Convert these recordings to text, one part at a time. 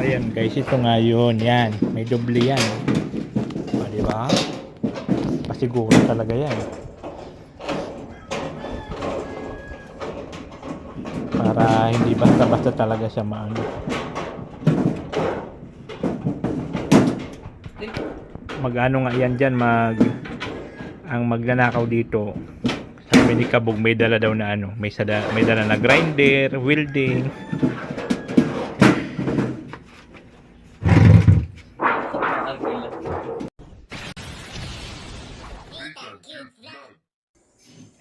Ayan guys, ito nga yun. Yan, may doble yan. O, diba? Pasiguro talaga yan. Para hindi basta-basta talaga siya maano. Mag-ano nga yan dyan, ang magnanakaw dito. Sabi ni Kabog, may dala daw na ano, may dala na grinder, welding.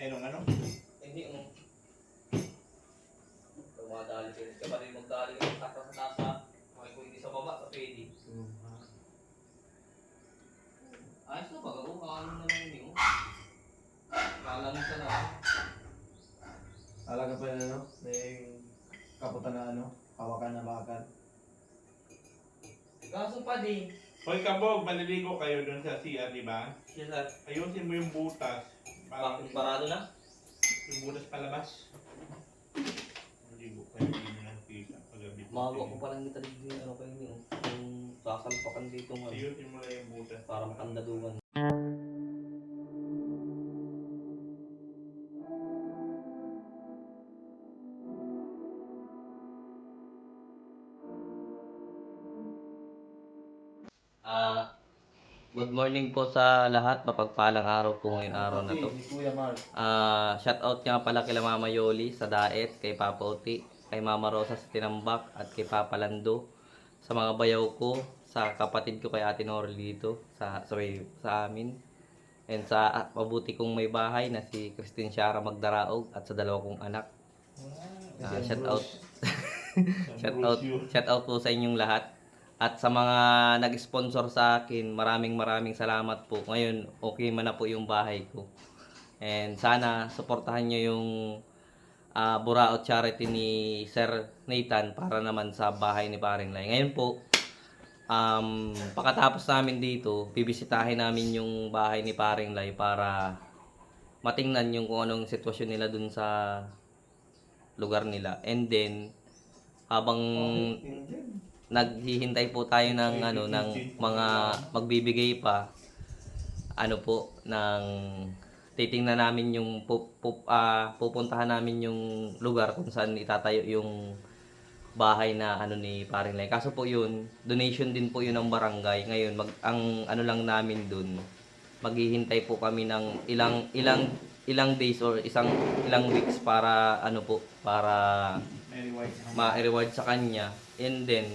Anong ano? Hindi mo. Tumadali ka pa rin magdali ka sa tasa. Okay, kung hindi sa baba, sa pwede. Ayos na ba? Kung ano naman yun. Kalamin ka na. Talaga pa yun, ano? May kaputan na ano? Hawakan na bakal. Kaso pa din. Hoy Kabog, maliligo kayo doon sa CR, di ba? Yes, sir. Ayusin mo yung butas. Bakit parado na? Yung butas palabas. Maligo kayo, hindi na nakikita. Pagabi. Magawa ko palang kita dito yung ano kayo niyo. Yung sasalpakan dito nga. Ayusin mo lang yung butas. Para makandadugan. Good morning po sa lahat. Mapagpalang araw po ngayong araw na to. Kuya Mark. Shout out nga pala kay Mama Yoli sa Daet, kay Papa Oti, kay Mama Rosa sa Tinambak, at kay Papa Lando, sa mga bayaw ko, sa kapatid ko kay Ate Norel dito, sa amin. And sa mabuti kong may bahay na si Christine Shara Magdaraog at sa dalawa kong anak. Shout out. Shout out po sa inyong lahat. At sa mga nag-sponsor sa akin, maraming salamat po. Ngayon, okay man na po yung bahay ko. And sana suportahan nyo yung Buraot Charity ni Sir Nathan para naman sa bahay ni Paring Lai. Ngayon po, pagkatapos namin dito, bibisitahin namin yung bahay ni Paring Lai para matingnan yung kung anong sitwasyon nila dun sa lugar nila. And then, habang naghihintay po tayo ng mga magbibigay pa ng titingnan namin yung pupuntahan namin yung lugar kung saan itatayo yung bahay na ni Paring Lai. Kaso po yun, donation din po yun ng barangay. Ngayon ang lang namin dun, maghihintay po kami ng ilang days or ilang weeks para para ma-reward sa kanya. And then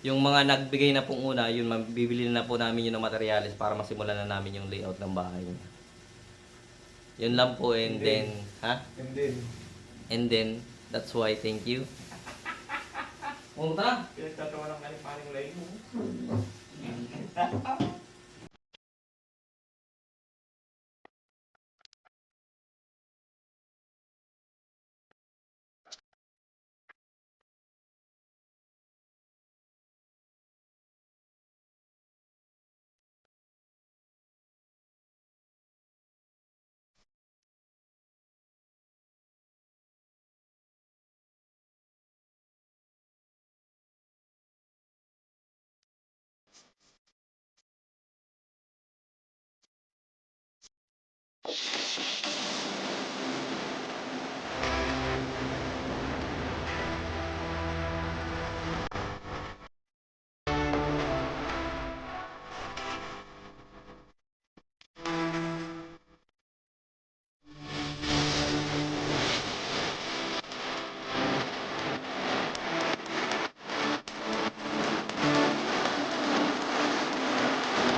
yung mga nagbigay na pong una, yun mabibili na po namin yung materyales para masimulan na namin yung layout ng bahay niya. Yun lang po. And then that's why thank you. Punta. Pinagtatawa ng Paring Lai mo.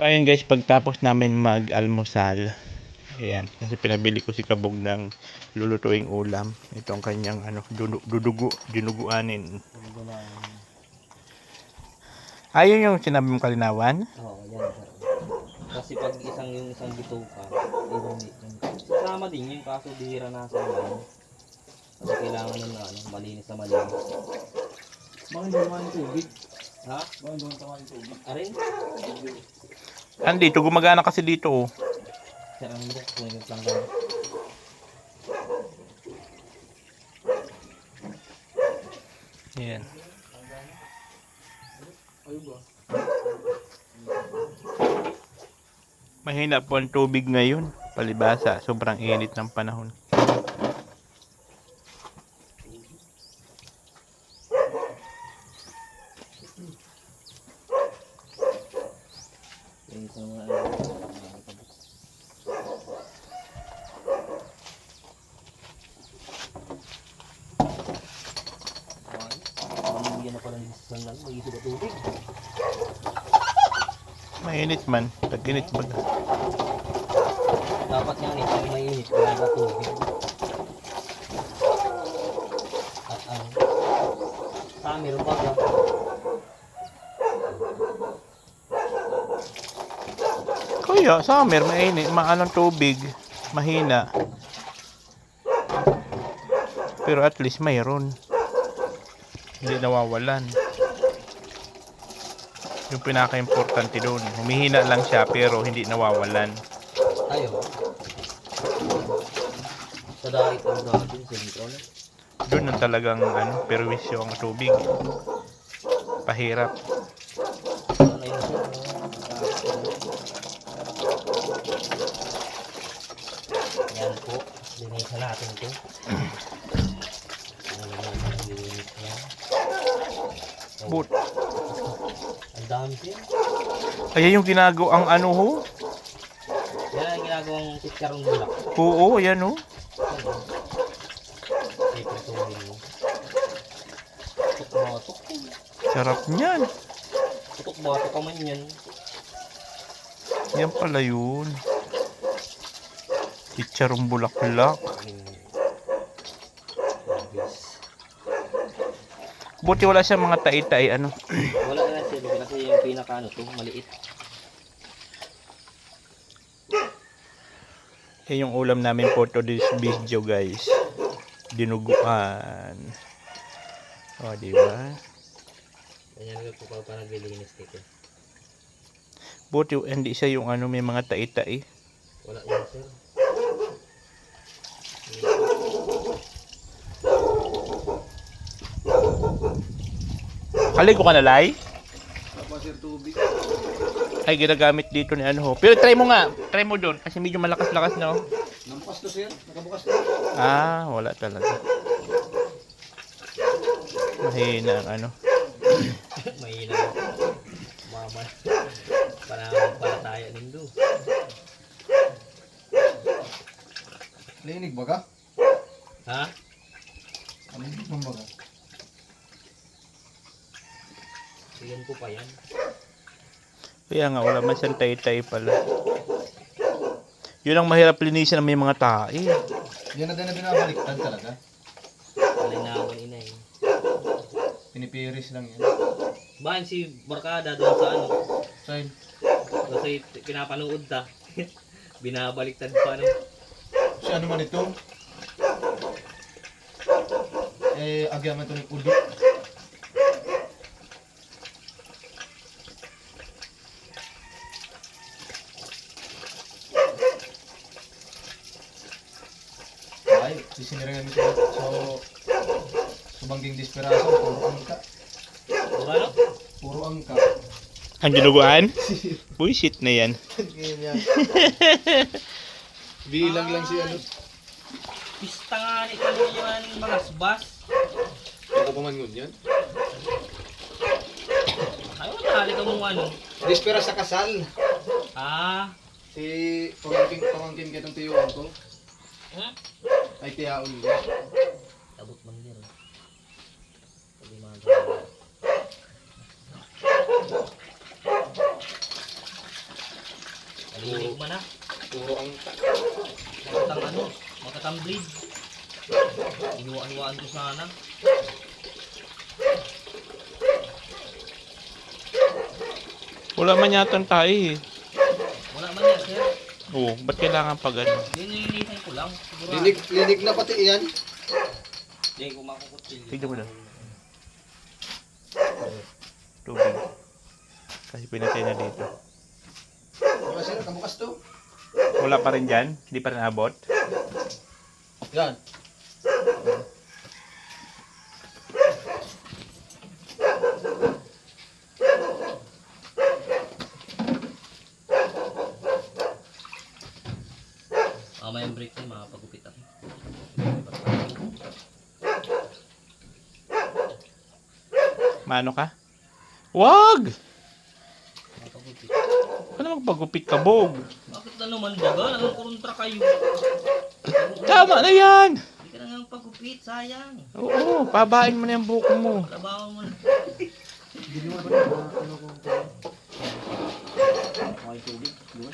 Ayun guys, pagtapos namin mag-almusal, ayan, kasi pinabili ko si Kabog ng lulutuing ulam. Ito ang kanyang dinuguanin. Ayun yung sinabi mong kalinawan? Oo, yan sir. Kasi pag isang bituka, sama din yun, kaso bihira na sa mga. Kasi kailangan nun malinis na malinis. Bakit hindi naman yung tubig? Ha? Bakit hindi naman yung tubig? Arin? Andito, gumagana kasi dito oh. Sir, ang buhok kung yung lang gano'n. Ayan. Ayun ba? Mahina po ang tubig ngayon. Palibasa, sobrang init ng panahon. Yung sa mga Bigyan na pala ng isang lang, mag-isip na tubig. Mainit man. Tag-init baga. Dapat nga nito, mainit, wala na tubig. At ano, sa meron ba ka? Kaya, summer, mainit. Maalang tubig. Mahina. Pero at least mayroon. Hindi nawawalan. Yung pinaka-importante doon. Humihina lang siya pero hindi nawawalan. Tayo. Sa dahil ang natin, sentron. Doon ang talagang perwisyo ang tubig. Pahirap. Ano yun siya? Yan po. Linisan natin ito. Linisan yan. But, Ang dami siya. ayan yung ginagawang ho. Yan ang ginagawang titkarong bulak. Oo, ayan ho. Iputuhin mo. Tutok-batok. Sarap niyan. Tutok-batok ka man yan. Yan pala yun. Chicharong bulaklak. Buti wala siyang mga tai-tai Wala na siya kasi yung pinaka to, maliit. Yan yung ulam namin for today's video guys. Dinuguan. O, diba? Ganyan nga po pa naglilinis dito. Buti hindi siya yung may mga tai-tai. Wala yan sir. Aligo ka na, Lai? Tapos sir tubig. Ay, ginagamit dito ni ho. Pero try mo nga. Try mo doon. Kasi medyo malakas-lakas na oh. Nampas to sir. Nakabukas to. Ah, wala talaga. Mahina ang Mahina. Mama. Palataya nindo. Linig ba ka? Ha? Linig mo ba ka? Siyan ko pa yan. Kaya nga, wala man siyang tay-tay pala. Yun ang mahirap linisin ng may mga tae. Yan na din na binabaliktad talaga. Malinawan ina eh. Pinipiris lang yan. Bahan si Barkada doon sa Saan? Kasi pinapanood ta. Binabaliktad pa Si ano man ito? Agyaman ito ni Udo. Ay, sisinirangan ito. So, subangging disperaso, puro angka. Ano? Puro angka. Ang dinuguan? Bullshit na yan. Ganyan. Bilang lang si ano. Pista nga ni kanyan mga sbas. Ako pa man ngun yan. Ayaw matali ka mong Dispera sa kasal. Ah. Si pamangkin kitong tiyuan ko. Hmm? Ay tiyaon niya. Tabot man dir. Sabi mga Alilig man na. Puro angka. Makatang bleed. Inuwa-inuwaan ko sana. Wala man yatang tae eh. Wala man yan, sir. Oo, ba't kailangan pag Nilinisan ko lang. Siguro. Linig na pati iyan. Hindi ko makukutil. Tignan mo na. Tubig. Kasi pinatay na dito. Wala sila, kabukas to. Wala pa rin dyan? Hindi pa rin abot? Yan. Maano ka? Wag! Ano magpagupit kabog? Bakit na naman baga? Nagkukontra kayo. Tama na yan! Hindi ka na nga pagupit, sayang. Oo, pabain mo na yung buko mo. Labawan mo na. Hindi mo ba yung ano kung okay tubig? Di ba?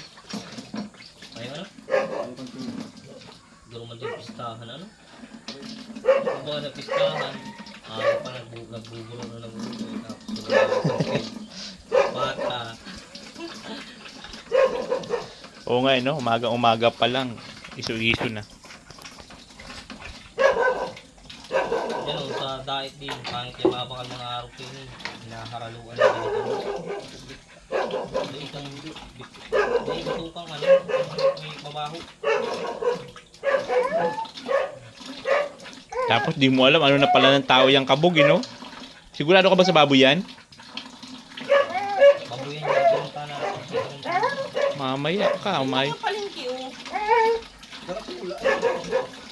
Ayaw ano? Ay, kung tubig. Garo man din pistahan, ano? Kung ba na pistahan, pa nagbubulo na nagbubulo. Tapos bata. Oo nga, no? Umaga pa lang. Iso-iso na. Yan o, sa diet din, pangit yung mabakal mga araw ko yun. Hinaharaluan na ganito. Hindi tukang ano, may mabaho. Tapos di mo alam ano na pala ng tao yung kabog, no? Sigurado ka ba sa baboy yan? Babuyan yung pinunta na. Mamaya ka, umay. Palengke o.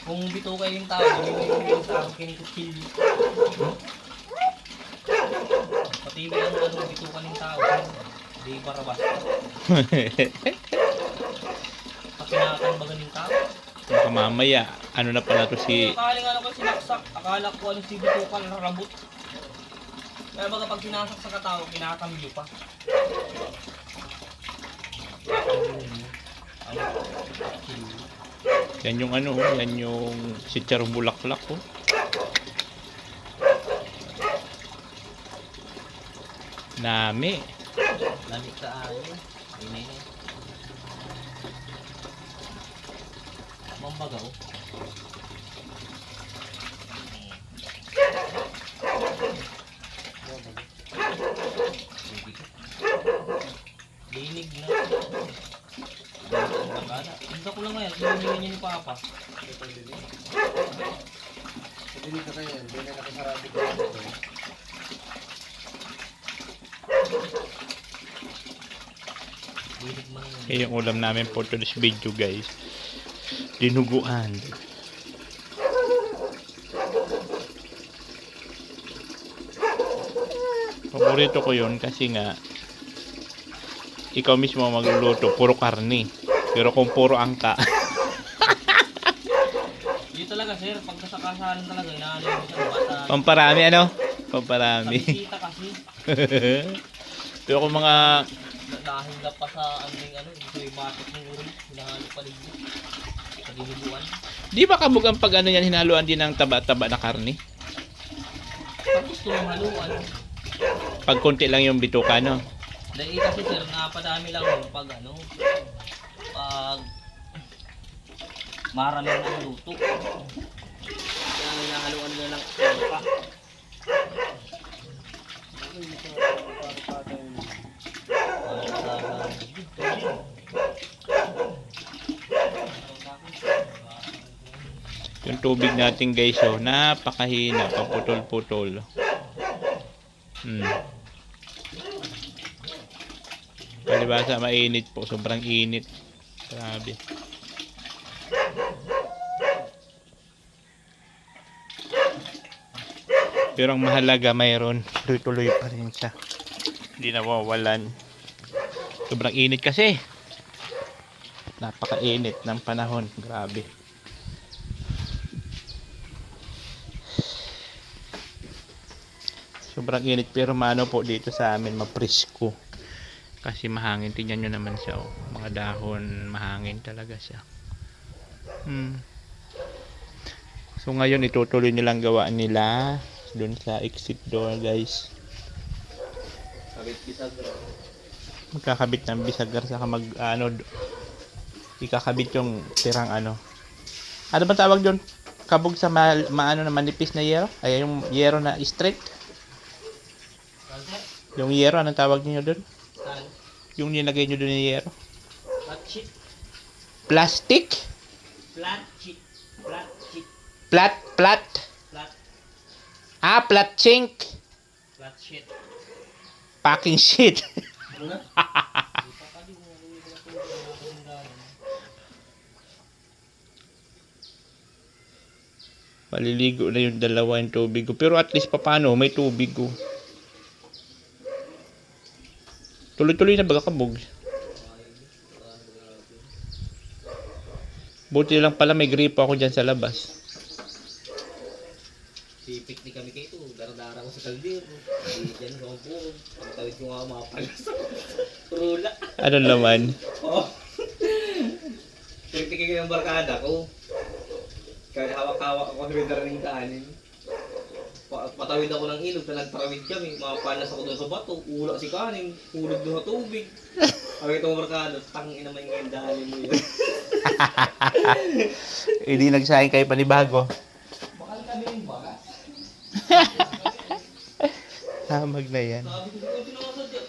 Kung bito kayo yung tao, hindi yung tao kinikutsilyo. Pati ba yung ano, bito ka ng tao, di barabas. Pakinakan ba ganing tao? Baka mamaya, ano na pala to si... Akala nga naman sinaksak, akala ko ano si bito ka ng rabot. Kaya baga pag sinasak sa katao, kinakambyo pa. Yan yung ano, yan yung sitsarong bulaklak, oh. Nami. Lamig sa ayo. Inay na. Mambaga oh. Dinig na. Hindi ko lang ngayon. Sinuningin niya ni Papa. Hindi na kayo, hindi na nakasarado ko. Dinig man yun. Eh, yung ulam namin for today's video, guys. Dinuguan. Paborito ko yun kasi nga ikaw mismo magluluto, puro karne. Pero kung puro angka, Yun talaga sir, pagkasakasalan talaga, inaano yung isang bata. pamparami ano? Pamparami. Kabisita kasi. Pero kung mga Dahil na pa sa aning ano, ito yung batok ng uri. Hinahanap paligid. Sa dinuguan. di ba kabog ang pag ano yan, hinaluan din ng taba-taba na karne? Pag gusto mong haluan. Pag konti lang yung bituka, no? Dahil kasi sir, napadami lang yun pag ano, pag marami ng luto. Kaya hinahaluan nila ng pa. Yung tubig natin, guys, oh, napakahina, paputol-putol. Palibasa, mainit po, sobrang init. Grabe. Pero ang mahalaga, mayroon, tuloy-tuloy pa rin siya. Hindi nawawalan. Sobrang init kasi. Napakainit ng panahon. Grabe. Sobrang init pero maano po dito sa amin, mapresko. Kasi mahangin. Tingnan nyo naman siya, oh. Mga dahon, mahangin talaga siya. So ngayon itutuloy nilang gawa nila dun sa exit door, guys. Kabit bisagra. Magkakabit ng bisagar saka ikakabit yung tirang ano. Ano ba tawag doon? Kabog sa maano na manipis na yero? Ay yung yero na straight. Yung yero, anong tawag niyo doon? Yung nilagay niyo doon ng yero? Flat sheet. Plastic? Flat sheet. Flat sheet. Plat. Flat. Flat sink. Flat sheet. Packing sheet. Maliligo na yung dalawa yung tubig ko. Pero at least paano, may tubig ko. Tuloy-tuloy na baga kabog. Buti lang pala may gripo ako dyan sa labas. Pipiknik kami kayo ito. Daradara ko sa kaldero. Hindi dyan sa kumpuro. Pagtawid ko nga mga palas. Rula. Ano naman? Oo. Pipiknik kayo ng barkada ko. Kaya hawak-hawak ako sa daraming kanin. Patawid ako ng ilog na nagtarawid kami. Mapalas ako doon sa bato. Ula si kanin. Hulog doon sa tubig. Kaya itong barkada. Tangin naman yung dali mo yun. Hindi nagsayang kayo panibago. Bakal kami yung bagas. Hamag na yan. Sabi ko dito sinasadya.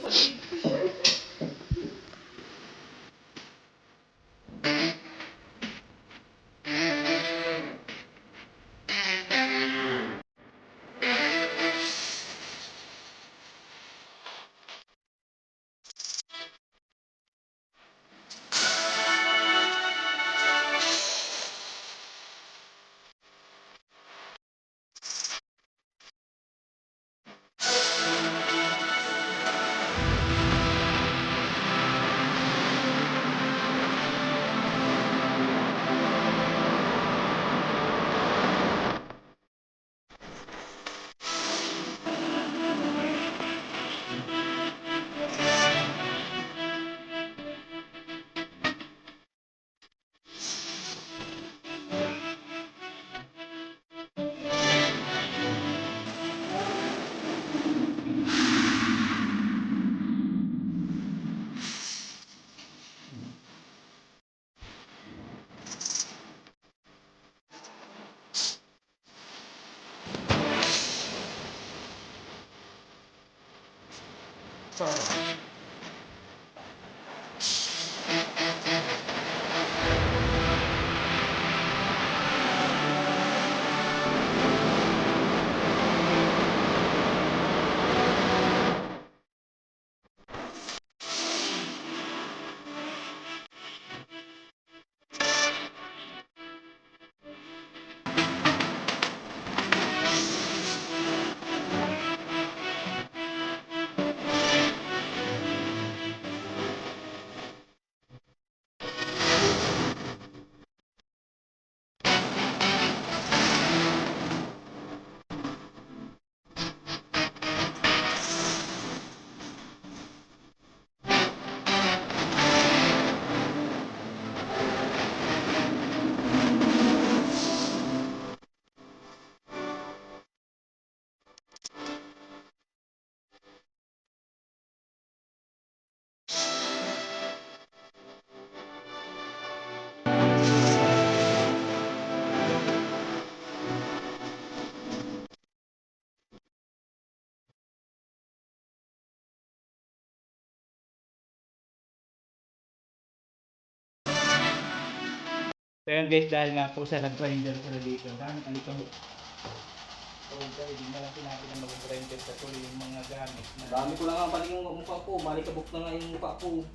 So yun guys, dahil nga po sa nag-grinder ko na dito, dami alikabok. So guys, hindi na lang natin na mag-grinder sa tuloy yung mga gamit. Dami ko lang ang paling yung mukha ko. Malikabok na nga yung mukha ko.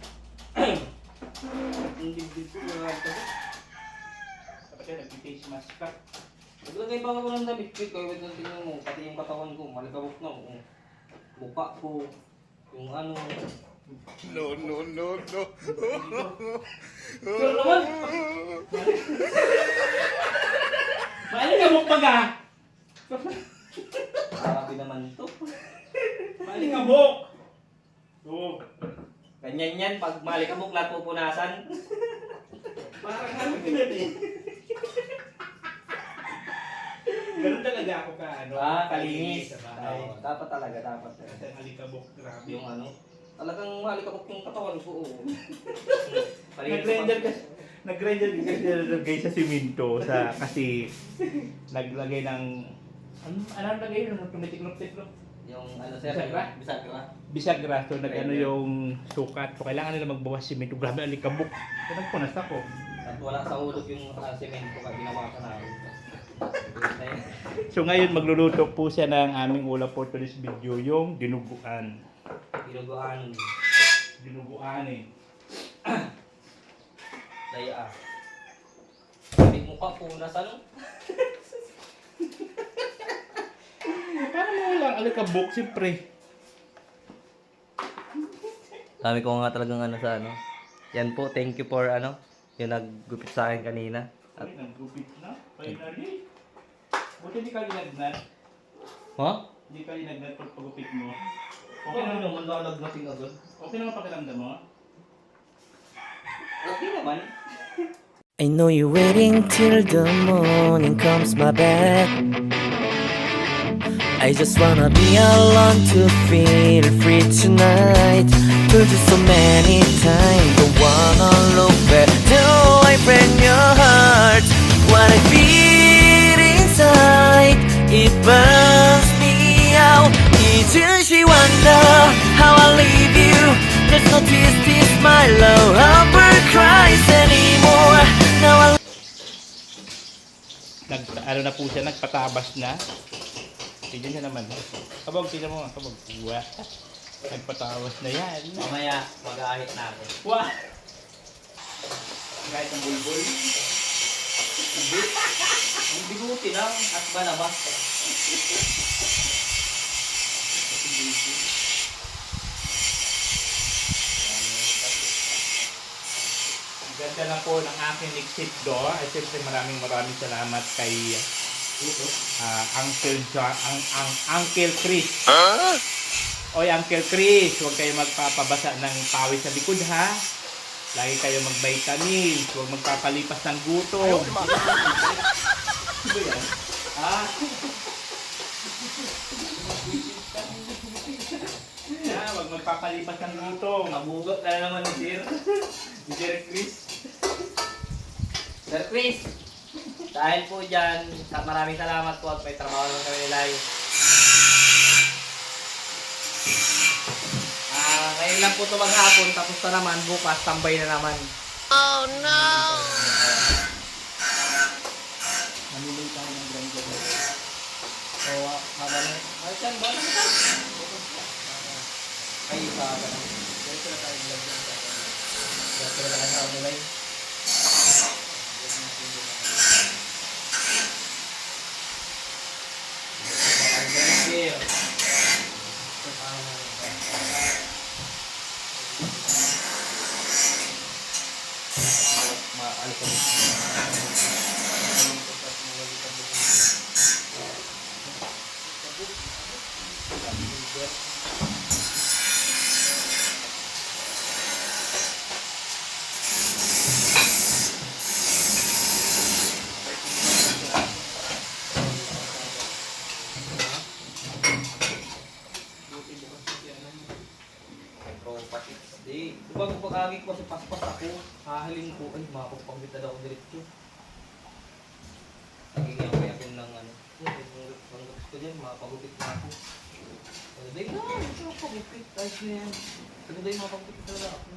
Yung dibdib ko yung malikabok. Dapat yan, nag-face mask ka. Naglagay pa ako ng damit ko. Kaya wait lang tingnan mo. Pati yung katawan ko. Malikabok na. Mukha ko. Yung ano. No. Pero naman! Malikabok pa ka! Grabe naman ito. Malikabok! Oo. Ganyan yan. Pag malikabok lahat pupunasan. Parang ano ganyan. Ganun talaga ako ka, ano? Kalinis. Sa bahay. Dapat talaga. Dapat. Kasi ang alikabok, grabe. Yung ano. Talagang malikabok yung katawan ko. Nag-grinder kasi. Nag-grinder guys sa siminto kasi naglagay ng anong lagay yun? Tumitiklop-tiklop. Yung ano sir, Bisagra? bisagra. Bisagra, so nag-ano yung sukat. So kailangan nila magbawas siminto. Grabe alikabok. So nagpunas ako. At wala sa ulog yung semento ka ginawa ka namin. So ngayon magluluto po siya ng aming ulam for today's video, yung dinuguan. Ginuguan. Dinuguan eh. Daya ah. Sabi mo pa punas ano? Paano mo walang alikabok, siyempre? Dami ko nga talagang ano sa ano. Yan po, thank you for ano, yung naggupit sa akin kanina. Ay, naggupit na. Finally. Buti hindi ka linagnat. Ha? Hindi ka linagnat pag pagupit mo. Okay naman, lalagnating agad. Okay naman pakiramdam mo? Okay naman. I know you're waiting till the morning comes my bed. I just wanna be alone to feel free tonight. Told you so many times, don't wanna look back. Do I break your heart? What I feel inside, it burns me out. Didn't she wonder how I leave you? There's no tears, tears, my love, Humber cries anymore. Now I Ano na po siya, nagpatabas na. Tignan siya naman. Kabog, tignan mo. Kabog. Wah. Nagpatabas na yan. Mamaya, mag-aahit na ako. Wah! Kahit ang bulbul. Ang biguti lang at balabas. Ganda na po ng aking exit door. At siyempre maraming salamat kay Uncle John, Uncle Chris. Oy, Uncle Chris, huwag kayo magpapabasa ng pawis sa likod ha. Lagi kayo mag-vitamins, huwag magpapalipas ng gutom. Ah. Huwag magpapalipas ng gutom. Nabugot na naman ni Sir. Si Sir Chris. Sir Chris, dahil po dyan, maraming salamat po at may trabaho naman kami nila. Ngayon lang po ito maghapon, tapos na naman, bukas, tambay na naman. Oh no! Manuloy tayo ng grinder. So, madali. Ay, saan ba? Ano ito? Ay, isa ka na. Ganito na tayo vlog dyan. Ganito na tayo sa nilay. Bago pag-agi ko kasi paspas ako, hahalin ko, ay mapagpagkita daw ako diretso. Nagiging yakin ng ano, ang gusto ko dyan, mapagupit na ako. Sabi na, mapagupit, ayos na yan. Sabi na, mapagupit talaga ako.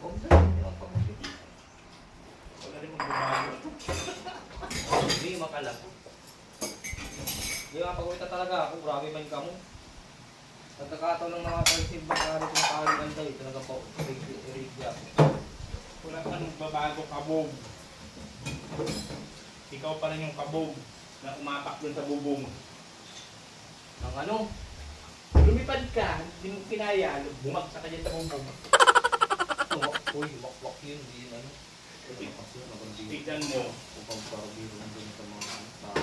Huwag na, mapagupit. Wala rin magbabago. Hindi, makalag. Hindi, mapagupit talaga ako, grabe man ka mo. Nagkakataon ng mga kalsib baka rin kung pakaluan daw, talaga po, rigya ako. Wala ka magbabago, kabog. Ikaw pa rin yung kabog na umapak dun sa bubong. Ang ano? Lumipad ka, hindi mo kinaya, bumagsak ka dyan sa bubong. Uy, wakwak yun, hindi yun ano. Tignan mo. Upang parabiro nandun sa mga tao.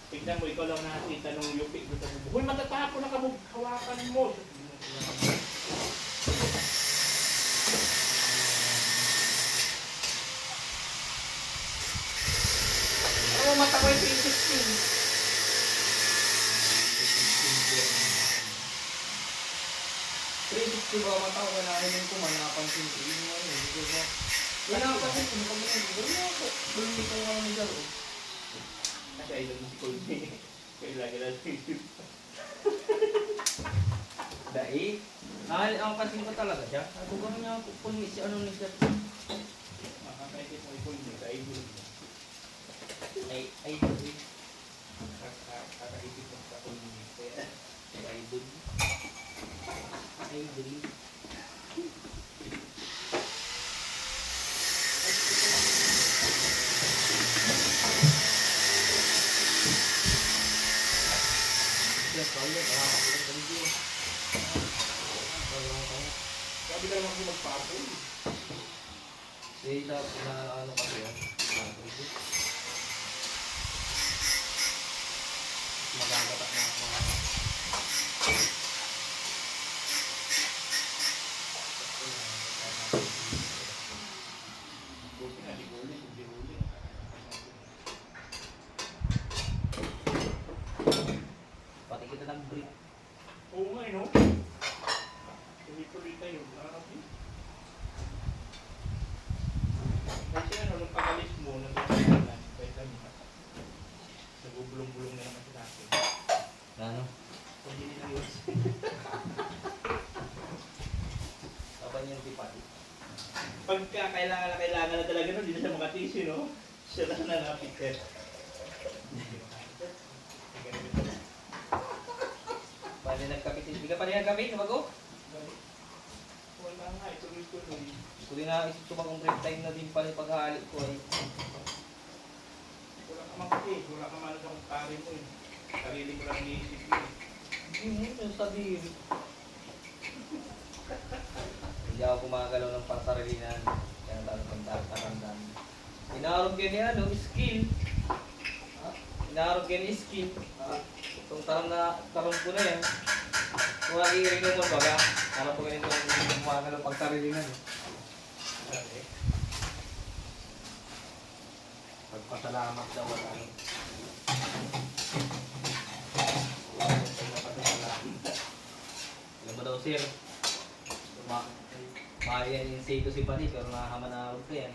Tignan mo, ikaw lang nakakita nung yupi dun sa bubong. Uy, matatapon na kabog, hawakan mo. Ano mata ko yung 316? Ba mata ko na ayun ko man napansin ko yung ano hindi ko ba wala napansin ko kung ano wala ako bulmi ko nga ni Jaro Kasi idol mo si Colby. Kaya lagi lang dahil ang pansin ko talaga siya ako gano'n niya kung si ano ni siya makakaisip mo Colby sa idol mo. ay Kakaisip mo sa Colby. Kaya idol idol Sabi ka naman kung magpapoy. Sa ano kasi yan. Magagatak na ako. Buti nga, di huli, hindi huli. Pati kita ng brick. Oo nga, no? Tuloy-tuloy tayo. Grabe. Kasi ano, nung pag-alis mo, nag-uulanan, nag-ubulong-bulong na naman sila akin. Ano? Hindi nila yun. Kapan yung tipati. Pagka kailangan na talaga nun, hindi na siya makatisi, no? Siya lang na napikit. Paano nagkapit? Hindi ka pa rin nagkapit? Bago? Wala nga, ituloy-tuloy. Gusto din na isip ko bagong break time na din pala yung paghahalik ko ay. Wala ka makakit, wala ka malas akong pare mo eh. Sarili ko lang iniisip mo eh. Hindi mo yung sabihin. Hindi ako kumagalaw ng pansarilinan. Kaya talagang pagtatandaan. Inaarog yan yan, no? Skill. Ha? Inaarog yan yung skill. Itong tarong ko na yan. Kung nakikinig mo mo baga, alam ko ganito ang kumagalaw ng pansarilinan. Sabi, Pagpasalamat daw at ano. Alam mo daw sir, maayan yung sito si Panik, pero nakamanarog ko yan.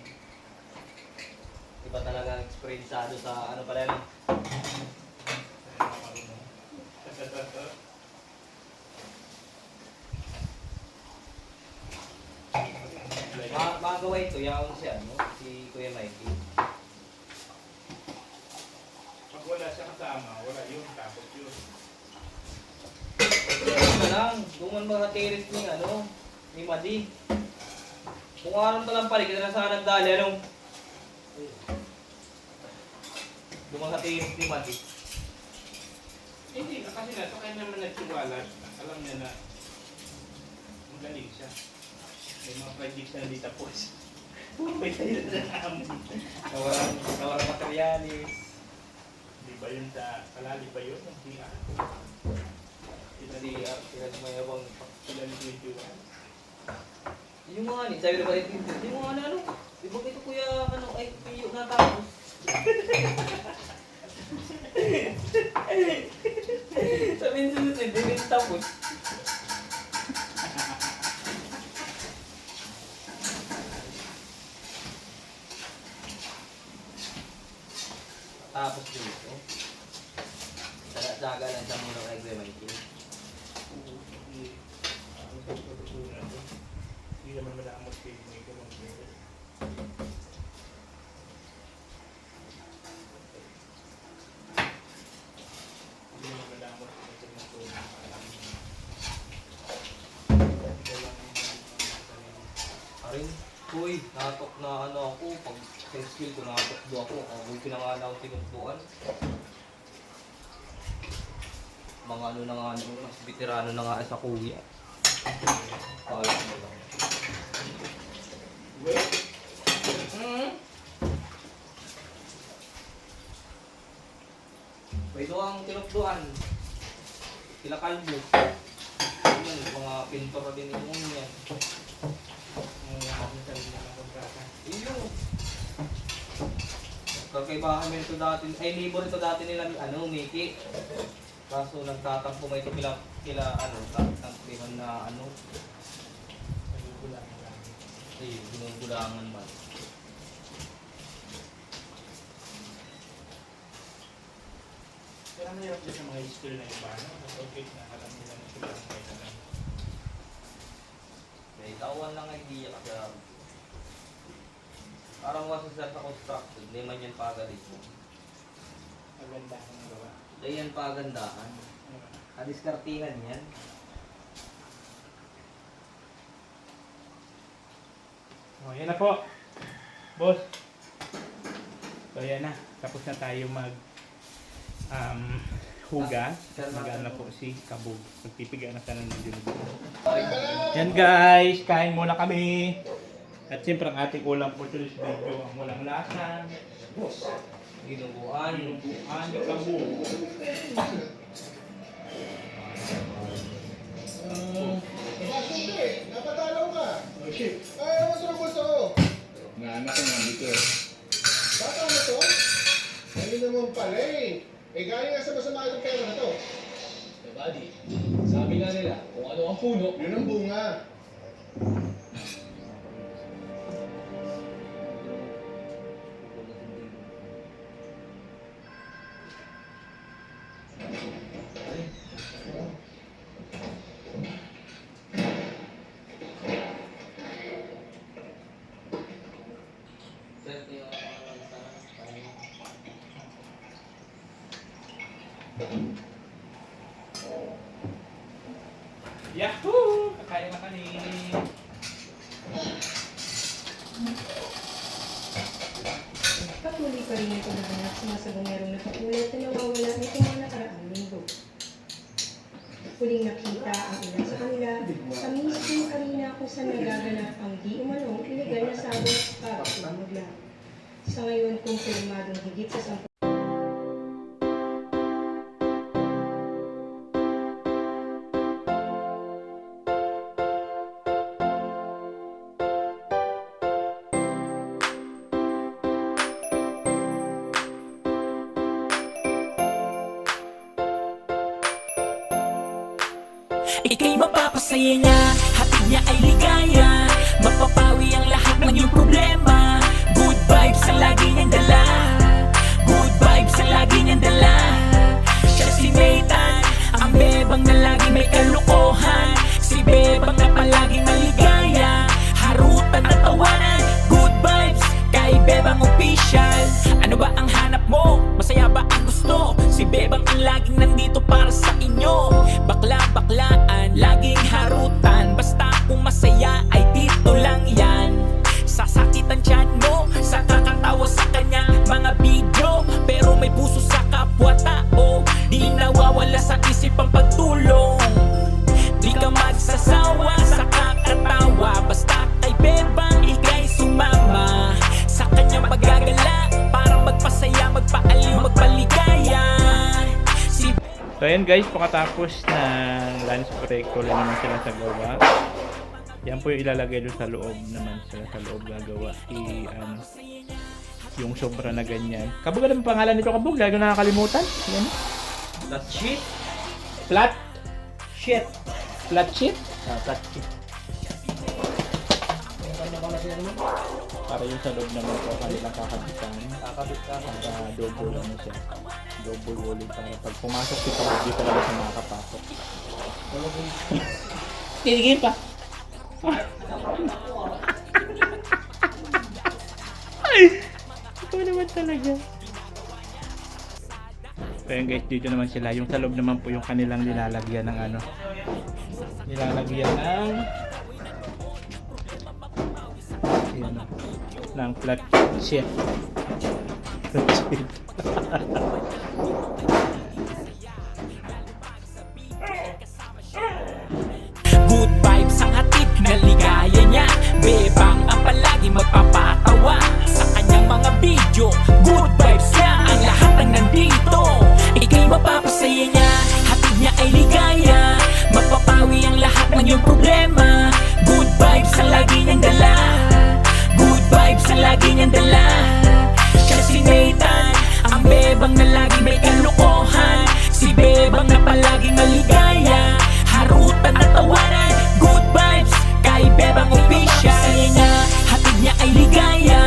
Iba talaga ang experienceado sa ano pala lang. Magawa ito, yaon siya, no? Si Kuya Mikey. pag wala siya kasama, wala yun, tapos yun. Ito lang, duman mga teres ni ano, ni Madi. Kung anong talang palik, kita na sana nagdali, anong? Duman sa teres ni Madi. Hindi, kasi na, kaya naman nagsiwala, alam niya na magaling siya. May mga projects na hindi tapos. May tayo na namin. Nawarang materialis. Di ba yun sa, kalali ba yun? Ang CR? CR, pinagmayabang pa. Sila ni 21. Yung mga ni, sabi na ba ito, yung mga ano, di ba ito kuya, ano, ay, piyo na tapos. Sabihin susunod, di rin tapos. Tapos dito, daga lang siya muna kay Kuya Mikey. Hindi naman malamot kayo may kumagpili. Hindi naman malamot kayo may kumagpili. Arin, kuy, natok na ano ako, pag skill ko natok do ako, buti na nga ako tinukbuan. Mga ano na nga, mas veterano na nga sa kuya. Paalam mo lang. Ito ang tinukduan. Sila kalbo. Yan, mga pintor na din yung yan. Iyo. Kakaibahan mo ito dati, ay libor ito dati nila, ano, Miki. Kaso nagtatampo mo ito kila ano, tatangkihan na ano. Ay, ginugulangan man. Kaya mahirap din sa mga skill na iba, no? Okay na, alam nila na sila ang may talang. May tawan lang idea kasi parang wasa sa construction, hindi man yan pagalit mo. Maganda ang gawa. Hindi yan pagandahan. Kadiskartihan yan. Oh, yan na po. Boss. So yan na. Tapos na tayo mag hugas. Magaan na po si Kabog. Magpipiga na sana ng dinugo. Yan guys, kain muna kami. At siyempre ang ating ulam po today's video, ang walang lasa. Dinuguan. Dinuguan ni Kabog. Napatalaw ka. Ay, ano sa gusto ko? Naanak ko nga dito eh. Bata mo to? Ayun naman pala eh. Eh, galing nga sa masama itong pera na to. Buddy, sabi nga nila, kung ano ang puno, Yun ang bunga. Yahoo! Kakain na kami. Patuloy pa rin ito naganap sa mga sabangerong nakatulad na nawawala nitong mga nakaraang linggo. Huling nakita ang ilan sa kanila sa mismong arena kung saan nagaganap ang di umanong iligal na sabot para pumagla. Sa ngayon, kumpirmadong higit sa 10 Ika'y mapapasaya niya, hatid niya ay ligaya. Mapapawi ang lahat ng iyong problema. Good vibes ang lagi niyang dala. Good vibes ang lagi niyang dala. Siya si Nathan, ang bebang na lagi may kalukuhan. Si bebang na palaging maligaya. Harutan at tawanan, good vibes kay bebang official. Ano ba ang hanap mo? Masaya ba ang gusto? Si bebang ang laging nandito para sa inyo. Bakla-baklaan, laging harutan. Basta kung masaya ay dito lang yan. Sasakitan tiyan mo sa kakatawa sa kanya mga video, pero may puso sa kapwa-tao. Di nawawala sa isip ang pagtulong. Di ka magsasawa sa kakatawa. Basta kay bebang ika'y sumama sa kanyang paggagala para magpasaya, magpaaliw, magpaligaya. So ayan guys, pagkatapos ng lunch break, tuloy naman sila sa gawa. Yan po yung ilalagay doon sa loob naman sila sa loob gagawa. Yung sobra na ganyan. Kabog, ano ang pangalan nito, Kabog? Lagi ko nakakalimutan. Yan. Flat sheet. Flat sheet. Flat sheet? Flat sheet. Para yung sa loob naman po kanilang kakabitan. Kakabit ka. Para double ano siya. Double walling para pag pumasok si Kabog dito talaga siya makakapasok. Titigil pa. Ay! Ito naman talaga. So yun guys, dito naman sila. Yung sa loob naman po yung kanilang nilalagyan ng ano. Nilalagyan ng yun, ng flat sheet. Flat sheet. Good vibes ang hatid na ligaya niya. Bebang ang palagi magpapatawa sa kanyang mga video. Good vibes niya ang lahat ng nandito. Ika'y mapapasaya niya, hatid niya ay ligaya. Mapapawi ang lahat ng iyong problema. Good vibes ang lagi niyang dala. Good vibes ang lagi niyang dala. Siya si Nathan, ang bebang na lagi may kalukuhan. Si bebang na palaging maligaya. Harutan at tawanan, good vibes kay bebang official. Saya niya, hatid niya ay ligaya.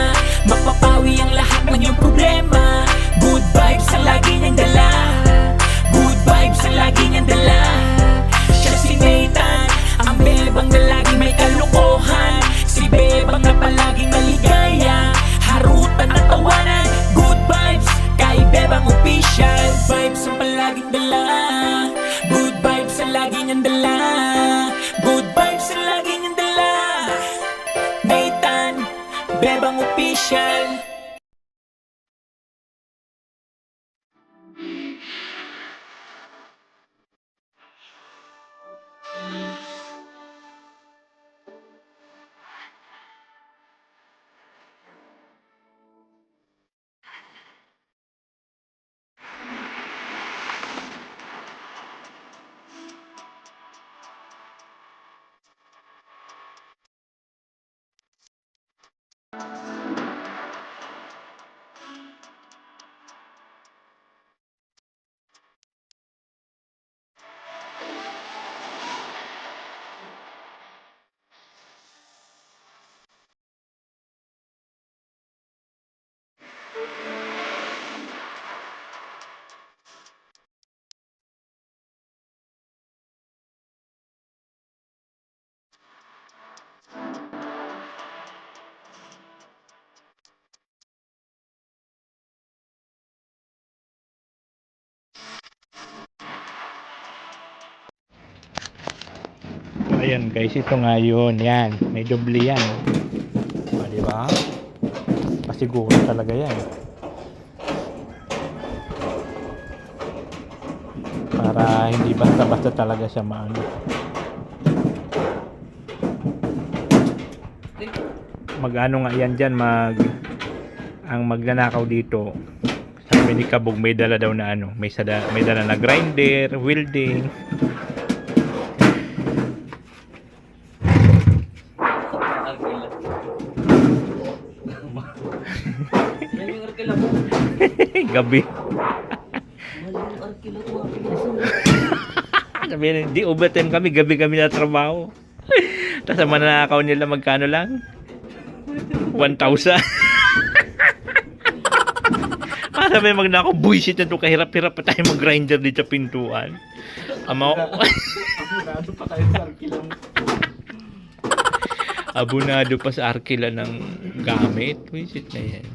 Mapapawi ang lahat ng iyong problema. Good vibes ang lagi niyang dala. Good vibes ang lagi niyang dala. Siya si Nathan, ang bebang na lagi may kalukuhan. Si bebang na palaging maligaya. Harutan at tawanan, good vibes kay bebang official. Vibes ang palaging dala. Good vibes ang lagi niyang dala. Good vibes ang lagi niyang dala. Nathan, bebang official. Ayan guys, ito nga yun. Yan, may doble yan. O, diba? Pasiguro talaga yan. Para hindi basta-basta talaga siya maano. Mag-ano nga yan dyan, ang magnanakaw dito, sabi ni Kabog, may dala daw na ano, may dala na grinder, welding. Arkila. Yan yung arkila mo. Gabi. Mahal yung arkila ko. Sabi di overtime kami, gabi kami na trabaho. Tapos ang mananakaw nila magkano lang? 1,000. Sabi magnakaw, buisit na ito, kahirap-hirap pa tayo mag-grinder dito sa pintuan. Abunado pa tayo sa arkila mo. Abunado pa sa arkila ng gamit. Buisit na yan.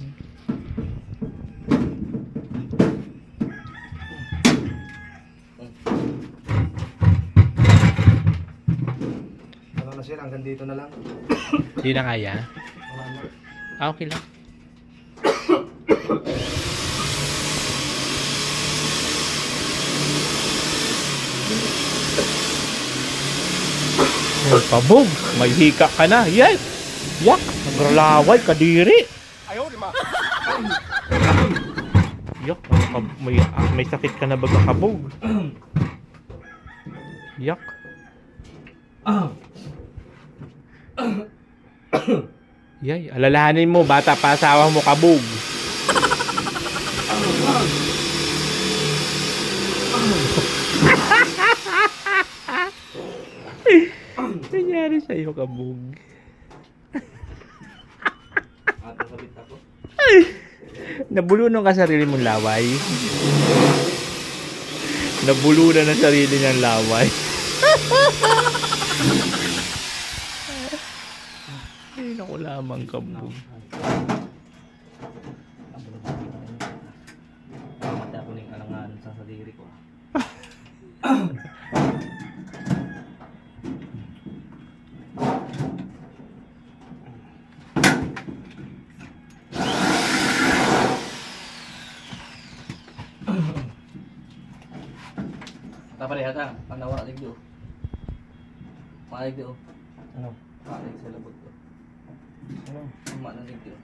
Ano na sir, hanggang dito na lang. Hindi na kaya? Wala na. Okay lang. Oh, Kabog, may hika ka na. Yes! Yak! Nagralaway, kadiri. Ayaw, di ma. Yak, may sakit ka na ba ka, Kabog? Yak. Yay, alalahanin mo, bata pa asawa mo, Kabog. Nangyari sa'yo, Kabog. Nabulunan ka sarili mong laway. Nabulunan ang sarili niyang laway. Ay, naku lamang, Kabog. Mati ako ng alangan sa sadiri ko. Tapos hata, panawa ligdo. Maligdo. Ano? Malig sa labot ko. Ano? Mana ligdo.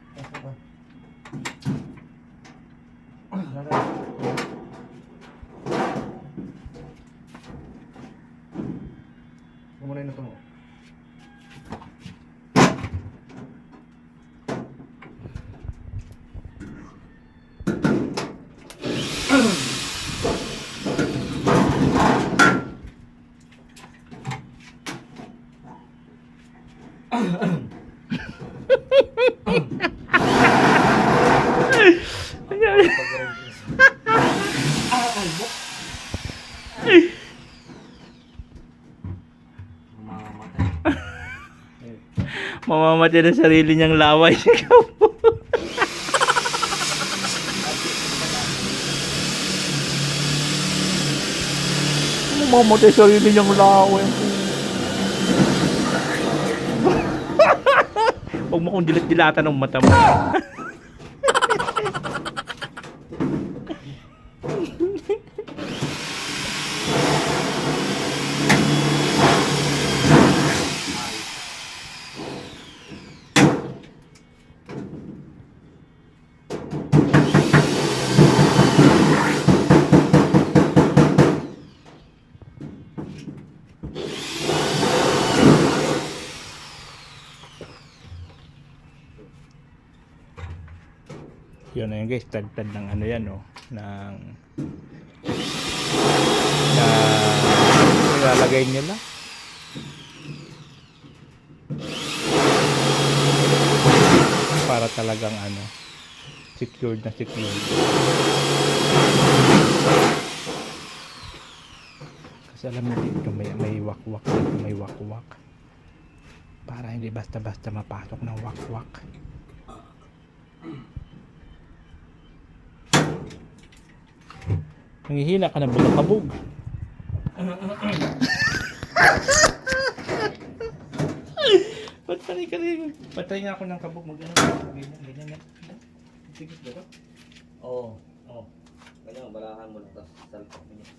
Kumunay na ito mo. Mamamatay na sarili niyang laway si Kabog. Mamamatay sarili niyang laway. Huwag mo kong dilat-dilatan ng mata mo. Yun na yun guys, tagtad ng ano yan oh, ng nilalagay nila. Para talagang ano, secured na secured. Kasi alam mo dito may wakwak dito, may wakwak. Para hindi basta-basta mapasok ng wakwak. Nangihina ka na ba, Kabog? Kali. Patay nga ako ng kabog. Ganyan. Sige, diba? Oo. Ganyan, balahan mo lang. Tapos salpak mo niya.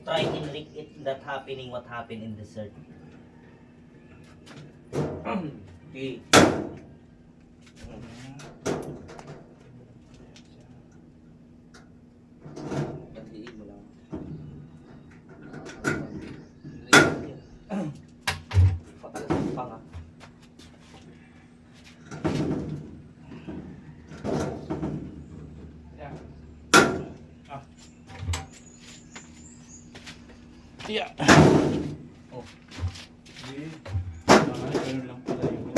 Try and recreate that happening, what happened in desert. Okay. Pagdiin mo lang. Patalas ang panga. Yeah. Yeah. Oh. Ganun lang pala yun.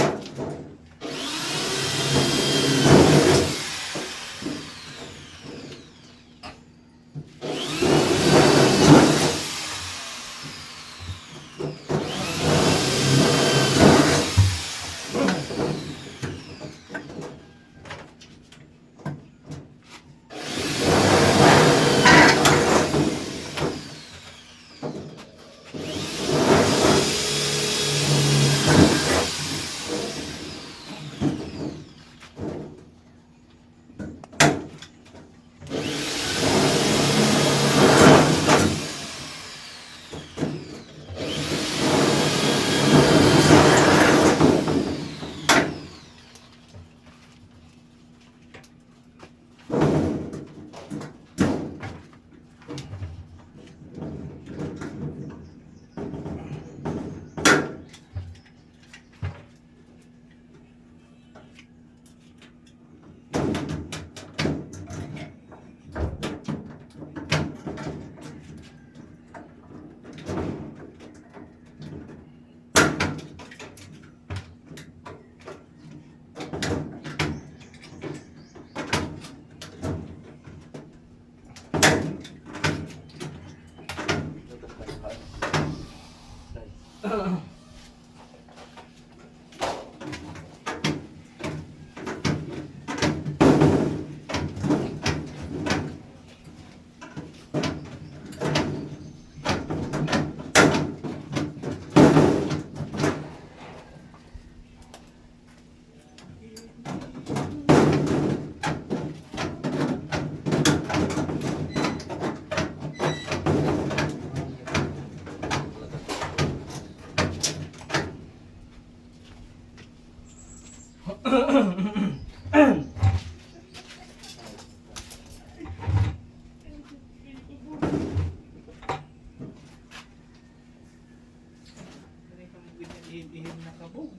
Ihim na kabog.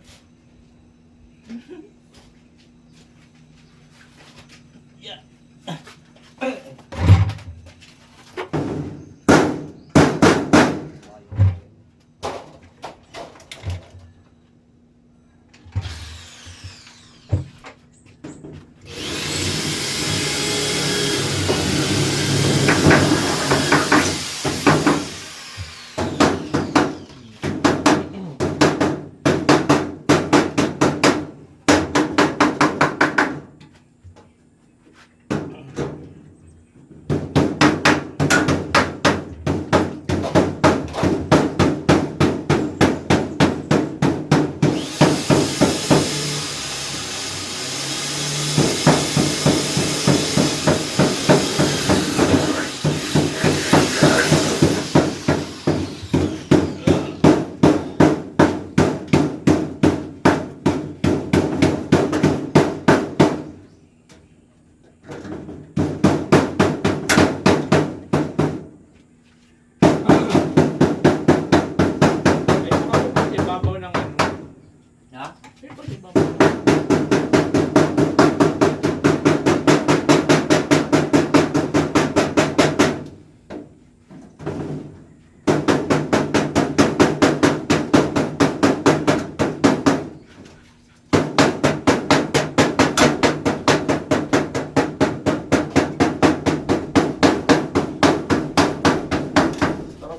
Yeah.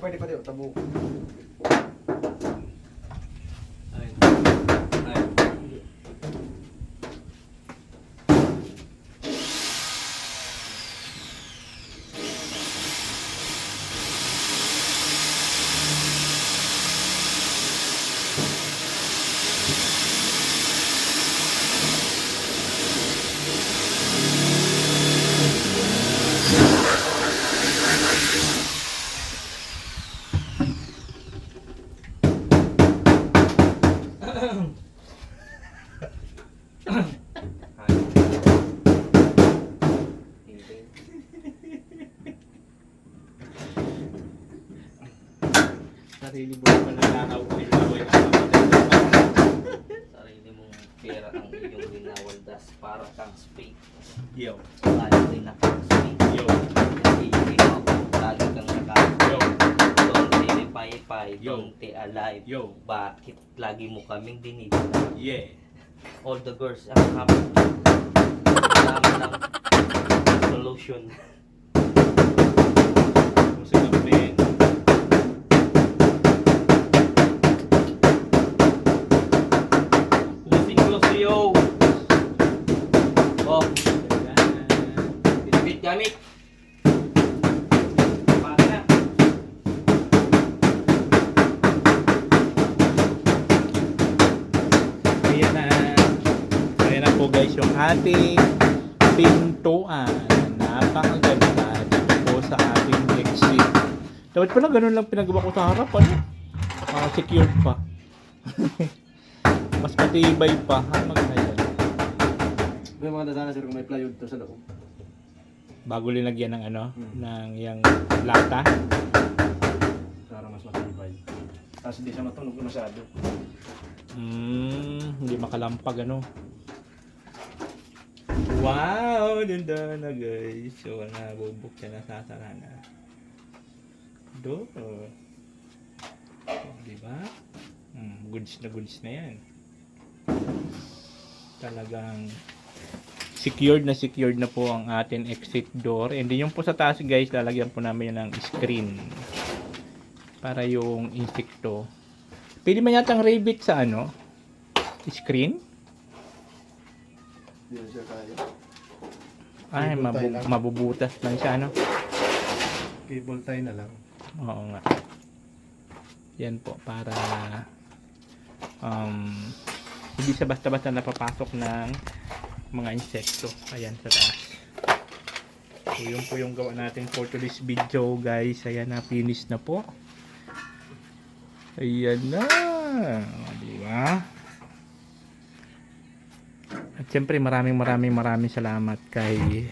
Pwede pa din, tabo. Sarili mo naman nanakaw ko ilaway na Sarili mong pera ang iyong linawal das para kang spade. Yo. Tayo rin na kang spade. Yo. Hindi ikaw lagi kang nakakita. Yo. Don't say pay, Yo. don't stay alive. Yo. Bakit lagi mo kaming dinidala? Yeah. All the girls are happy. Kailangan ng solution. Kasi naman. Closing yo. Oh, binibit gamit. Bakit na? Ayan na. Ayan na po guys yung ating pintuan. Napakaganda dito po sa ating exit. Dapat pala ganun lang pinagawa ko sa harap. Ano? Secured pa. Mas matibay pa. Maganda yan. May mga dadana sir kung may plywood to sa loob. Bago linagyan ng ano, ng yung lata. Para mas matibay. Tapos hindi siya matunog masyado. Hindi makalampag ano. Wow, ganda na guys. So nabubuksan na, sasara na. Do. Diba? Goods na yan. Talagang secured na po ang ating exit door. And then yung po sa taas guys, lalagyan po namin ng screen para yung insekto. Pwede man yatang rabbit sa ano? Screen? Hindi na siya kaya. Ay, Cable tie lang. mabubutas lang siya, ano? Cable tie na lang. Oo nga. Yan po, para hindi siya basta-basta napapasok ng mga insekto. Ayan sa taas. So, yun po yung gawa natin for today's video, guys. Ayan na, finish na po. Ayan na. O, diba? At syempre, maraming salamat kay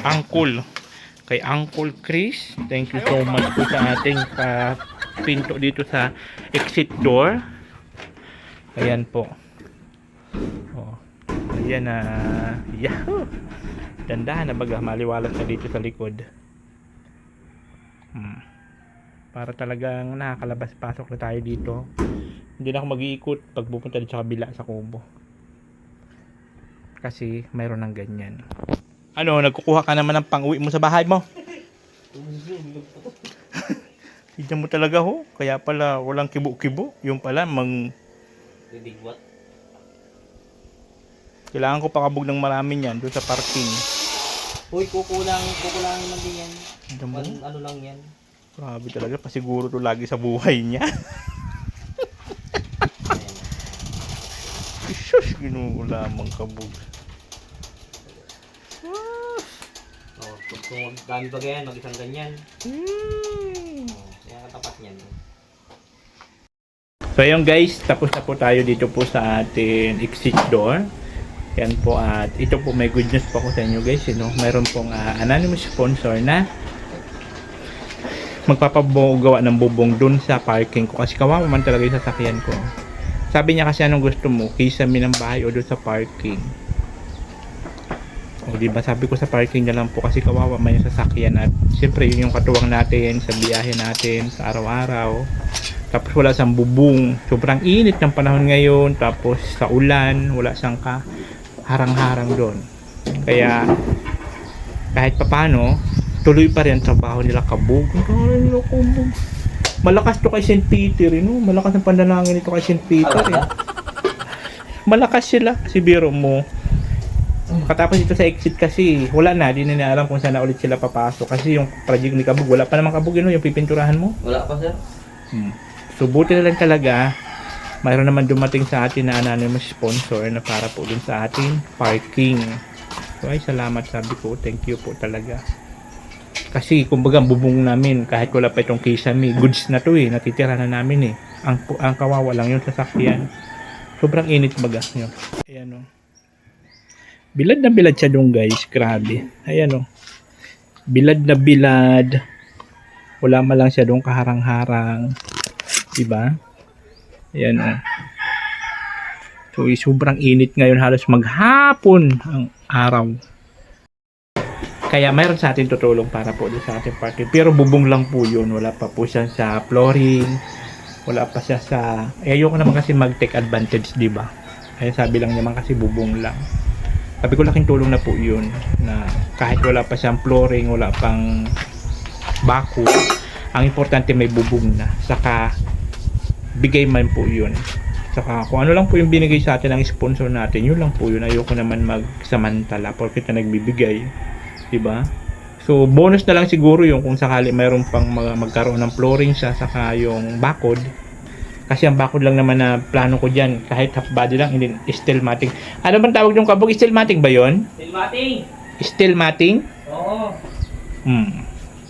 Uncle. Kay Uncle Chris. Thank you so much po sa ating pinto dito sa exit door. Ayan po. Oh. Ayan na. Yahoo! Dandahan na baga. Maliwalas na dito sa likod. Para talagang nakakalabas-pasok na tayo dito. Hindi na ako mag-iikot pag pupunta dito sa kabila sa kubo. Kasi mayroon ng ganyan. Ano, nagkukuha ka naman ng pang-uwi mo sa bahay mo? Hindi mo talaga ho. Kaya pala walang kibo-kibo. Yung pala Bibigwat. kailangan ko pakabog ng marami yan doon sa parking. Uy, kukulangin man din yan. Tignan mo. Ano lang yan. Grabe talaga. Pasiguro to lagi sa buhay niya. Isus, ginuo lamang kabog. Oh, kung dami ba ganyan, mag-isang ganyan. Yan katapat niyan. So ayun guys, tapos na po tayo dito po sa ating exit door. Yan po, at ito po may good news po ako sa inyo guys. Mayroon pong anonymous sponsor na magpapagawa ng bubong dun sa parking ko. Kasi kawawa man talaga yung sasakyan ko. Sabi niya kasi anong gusto mo, kisame ng bahay o dun sa parking. O diba, sabi ko sa parking na lang po kasi kawawa man yung sasakyan. At siyempre yun yung katuwang natin sa biyahe natin sa araw-araw. Tapos wala sang bubong. Sobrang init ng panahon ngayon. Tapos sa ulan, wala sang harang-harang doon. Kaya kahit papano, tuloy pa rin ang trabaho nila kabog. Malakas to kay St. Peter, malakas ang pandanangin nito kay St. Peter. Malakas sila, si biro mo. Katapos dito sa exit kasi, wala na, di na alam kung saan na ulit sila papasok. Kasi yung project ni kabog, wala pa naman kabog yung pipinturahan mo. Wala pa, sir? So buti na lang talaga, mayroon naman dumating sa atin na anonymous sponsor na para po dun sa ating parking. So ay salamat, sabi ko, thank you po talaga. Kasi kumbaga bubong namin, kahit wala pa itong kisame, goods na to natitira na namin Ang kawawa lang yung sasakyan. Sobrang init baga nyo. Ayan Bilad na bilad siya dong guys, grabe. Ayan Bilad na bilad. Wala man lang siya doon kaharang-harang. Diba? Ayan o. So, sobrang init ngayon. Halos maghapon ang araw. Kaya mayroon sa atin tutulong para po doon sa ating parking. Pero bubong lang po yun. Wala pa po siya sa flooring. Wala pa siya sa... ayoko naman kasi mag-take advantage, diba? Kaya sabi lang naman kasi bubong lang. Sabi ko laking tulong na po yun. Na kahit wala pa siyang flooring, wala pang bako, ang importante may bubong na. Saka bigay man po yun. Saka kung ano lang po yung binigay sa atin ng sponsor natin, yun lang po yun. Ayoko naman magsamantala porque na nagbibigay, diba? So bonus na lang siguro yung kung sakali mayroon pang magkaroon ng flooring siya, saka yung bakod. Kasi ang bakod lang naman na plano ko dyan, kahit half body lang, hindi steel matting. Ano bang tawag yung kabog? Steel matting ba yun? Steel matting. Steel matting? Oo.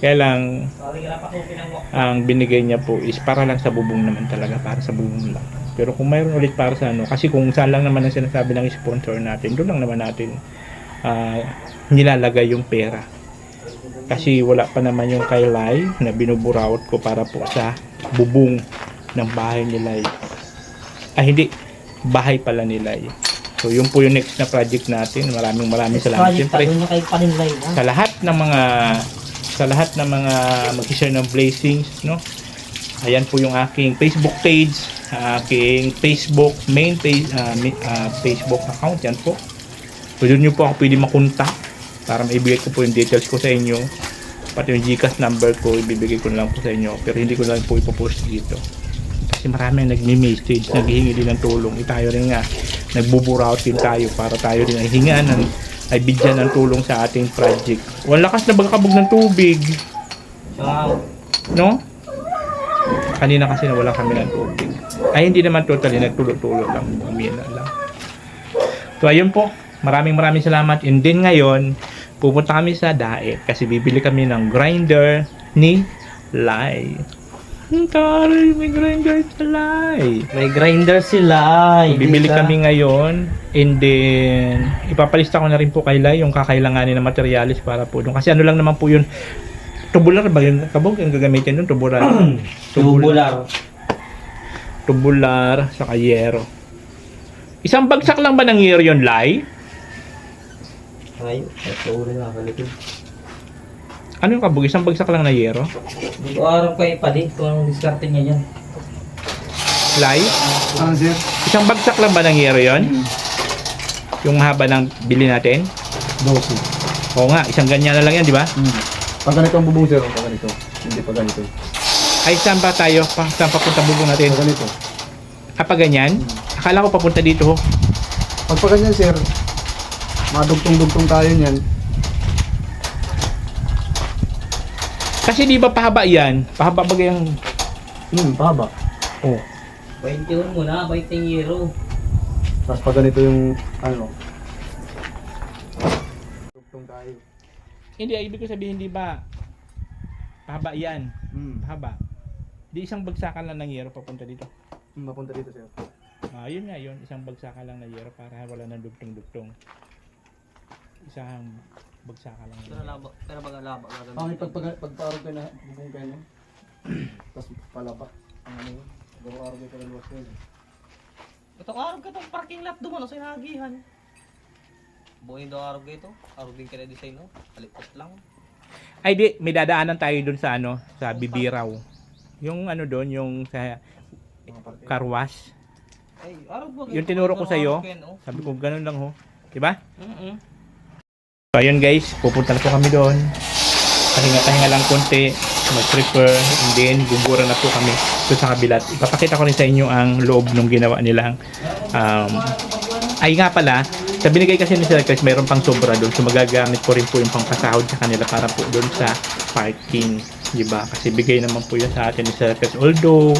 Kaya lang Sorry, wala pa kong pinangwak. ang binigay niya po is para lang sa bubong naman talaga, para sa bubong lang. Pero kung mayroon ulit para sa ano, kasi kung saan lang naman ang sinasabi ng sponsor natin, doon lang naman natin nilalagay yung pera. Kasi wala pa naman yung kay Lai na binuburawat ko para po sa bubong ng bahay nila. Hindi, bahay pala nila. So yun po yung next na project natin. Maraming salamat siyempre sa lahat ng mga mag-share ng blessings, no? Ayan po yung aking Facebook page, aking Facebook main page, Facebook account, yan po. So doon nyo po ako pwede makontak para maibigay ko po yung details ko sa inyo. Pati yung GCash number ko, ibibigay ko na lang po sa inyo. Pero hindi ko na lang po ipopost dito. Kasi marami nagme-message, naghihingi din ng tulong. Tayo rin nga, nagbuburaot din tayo para tayo rin ay hingaan ay bigyan ng tulong sa ating project. Walang lakas na bagkabog ng tubig. Wow. No? Kanina kasi nawala kami ng tubig. Ay hindi naman totally, nagtulo-tulo lang. Umina lang. So ayun po. Maraming salamat. And then ngayon, pupunta kami sa Daet kasi bibili kami ng grinder ni Lai. Taray, may grinder sa Lai. May grinder sila. Bibili kami ngayon, and then ipapalista ko na rin po kay Lai yung kakailanganin na materialis para po doon. Kasi ano lang naman po yun, tubular ba yun? Kabog yung gagamitin doon, tubular. Tubular sa yero. Isang bagsak lang ba ng yero yun, Lai? Ay, ito ulit nakakalikod. Ano yung kabog? Isang bagsak lang na yero? Hindi ko aram kay Padi kung anong diskarte niya yan. Lai? Ano sir? Isang bagsak lang ba ng yero yun? Yung haba ng bili natin? 12. Oo nga, isang ganyan na lang yan, di ba? Pag ganito ang bubong sir, pag ganito. Hindi pag ganito. Ay, saan ba tayo? Saan papunta bubong natin? Pag ganito. Kapag ganyan? Akala ko papunta dito ho. Pag ganyan sir, madugtong-dugtong tayo niyan. Kasi di ba pahaba yan? Pahaba ba yung... Pahaba. Oh. 21 muna, 20 euro. Tapos pag ganito yung ano. Dugtong tayo. Hindi, ibig ko sabihin, di ba? Pahaba yan. Pahaba. Di isang bagsakan lang ng yero papunta dito. Mapunta dito sir. Yun nga yun, isang bagsakan lang ng yero para wala nang dugtong-dugtong. Isang bagsakan lang. Pero mag-alaba. Pangit pagparong kayo na bubong kayo no? Tapos palaba. Ang ano yun? Gawa-araw kayo kalaluwas kayo. Ito araw ka itong parking lot duman sa inagihan. Buhay daw araw ka ito. Araw din ka na design no? Alikot lang. Ay di, may dadaanan tayo dun sa ano, sa Bibiraw. Yung ano dun, yung sa Karwas. Ay, araw ba? Yung tinuro ko sa iyo. Sabi ko ganun lang ho. 'Di ba? So ayun guys, pupunta na po kami doon. Pahinga-pahinga lang konti, mag-prepare, and then gugura na po kami doon sa kabila. Ipapakita ko rin sa inyo ang loob ng ginawa nilang ay nga pala, sa binigay kasi ni Sir Chris, mayroon pang sobra doon. So magagamit ko rin po yung pangpasahod sa kanila para po doon sa parking. Diba? Kasi bigay naman po yun sa atin ni Sir Chris. Although,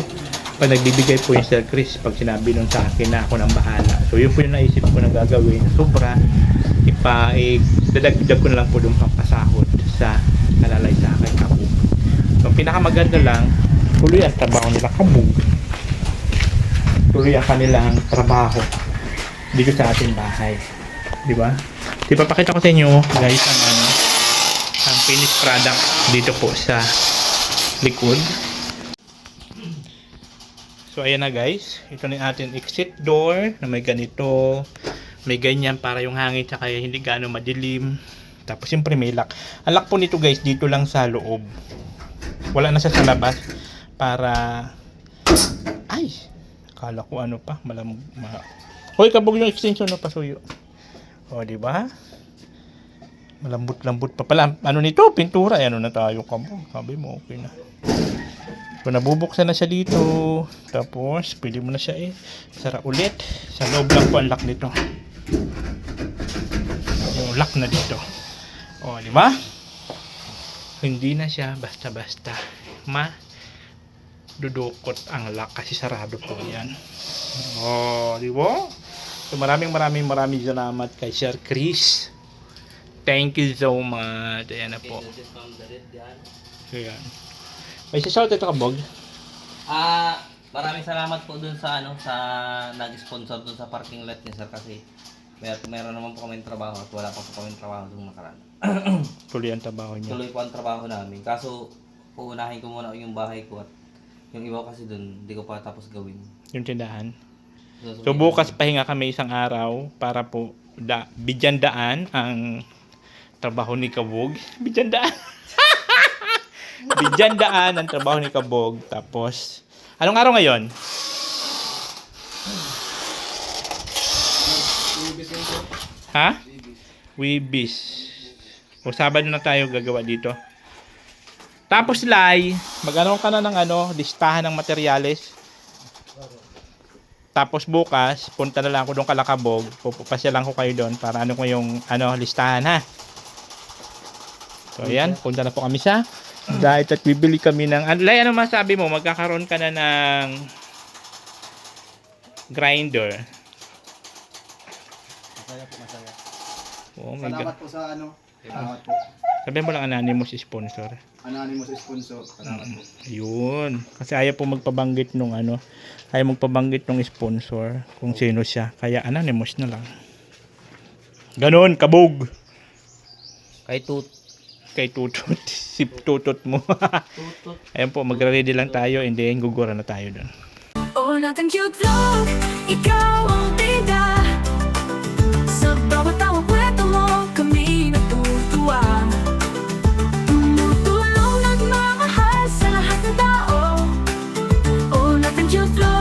pag nagbibigay po yung Sir Chris, pag sinabi nun sa akin na ako nang bahala. So yun po yung naisip ko na gagawin. Sobra, dadagdag ko na lang po doon pangpasahod sa nalalay sa akin kabog. So ang pinakamaganda lang, tuloy ang trabaho nila kabog. Tuloy ang kanilang trabaho dito sa ating bahay. Di ba? Ipapakita ko sa inyo guys ang finished product dito po sa likod. So ayan na guys, ito na yung ating exit door na may ganito, may ganyan para yung hangin tsaka hindi gaano madilim. Tapos siyempre may lock. Ang lock po nito guys, dito lang sa loob. Wala na siya sa labas para ay, akala ko ano pa, Hoy, kabog yung extension no pasuyo. O, di ba? Malambot-lambot pa pala. Ano nito? Pintura. Ano na tayo kabog. Sabi mo, okay na. So, nabubuksan na siya dito. Tapos, pwede mo na siya sara ulit. Sa loob lang po ang lock nito. Yung lock na dito. O, di ba? Hindi na siya basta-basta dudukot ang lock kasi sarado po yan. O, di ba? So, maraming salamat kay Sir Chris. Thank you so much. Ayan na po. So, yan. May sishout ito kabog. Maraming salamat po dun sa sa nag-sponsor dun sa parking lot niya sir kasi meron naman po kaming trabaho at wala pa po kaming trabaho dun nakaraan. Tuloy ang trabaho niya. Tuloy po ang trabaho namin. Kaso uunahin ko muna yung bahay ko at yung iba kasi dun hindi ko pa tapos gawin. Yung tindahan. So bukas pahinga kami isang araw para po bigyan daan ang trabaho ni Kabog. Bigyan daan. Bigyan daan ang trabaho ni Kabog. Tapos, anong araw ngayon? Ha? Wibis. O Sabado na tayo gagawa dito. Tapos Lai, mag-ano ka na ng listahan ng materyales. Tapos bukas, punta na lang ako doon kala Kabog. Pupasya lang ko kayo doon para ko yung listahan ha. So ayan, punta na po kami sa diet at bibili kami ng Lai, ano masabi mo? Magkakaroon ka na ng grinder. Masaya po, masaya. Oh, Salamat po sa Salamat po. Sabi mo lang anonymous sponsor. Anonymous sponsor. Salamat po. Ayun. Kasi ayaw po magpabanggit nung ayaw magpabanggit nung sponsor kung sino siya. Kaya anonymous na lang. Ganon, Kabog. Kay Tutot. Si Tutot mo. Ayan po, magre-ready lang tayo and then gugura na tayo doon. Oh, nothing cute love, ikaw ang